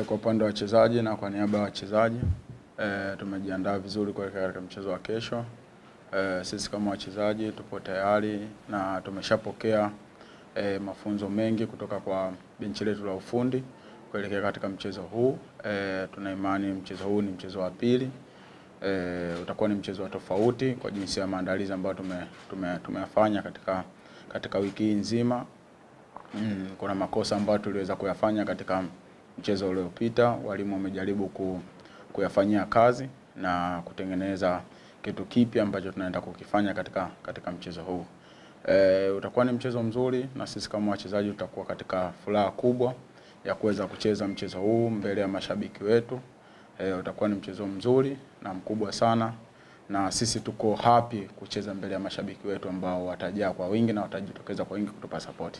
Kwa upande wa wachezaji na kwa niaba ya wachezaji, tumejiandaa vizuri kuelekea katika mchezo wa kesho. Sisi kama wachezaji tupo tayari na tumeshapokea mafunzo mengi kutoka kwa benchi letu la ufundi kuelekea katika mchezo huu. Tuna imani mchezo huu ni mchezo wa pili. Utakuwa ni mchezo wa tofauti kwa jinsi ya maandalizi ambayo tumeyafanya katika wiki nzima. Kuna makosa ambayo tuliweza kuyafanya katika mchezo uliopita, walimu wamejaribu kuyafanyia kazi na kutengeneza kitu kipya ambacho tunaenda kukifanya katika mchezo huu. Utakuwa ni mchezo mzuri na sisi kama wachezaji tutakuwa katika furaha kubwa ya kuweza kucheza mchezo huu mbele ya mashabiki wetu. Utakuwa ni mchezo mzuri na mkubwa sana na sisi tuko happy kucheza mbele ya mashabiki wetu ambao watajaa kwa wingi na watajitokeza kwa wingi kutupa support.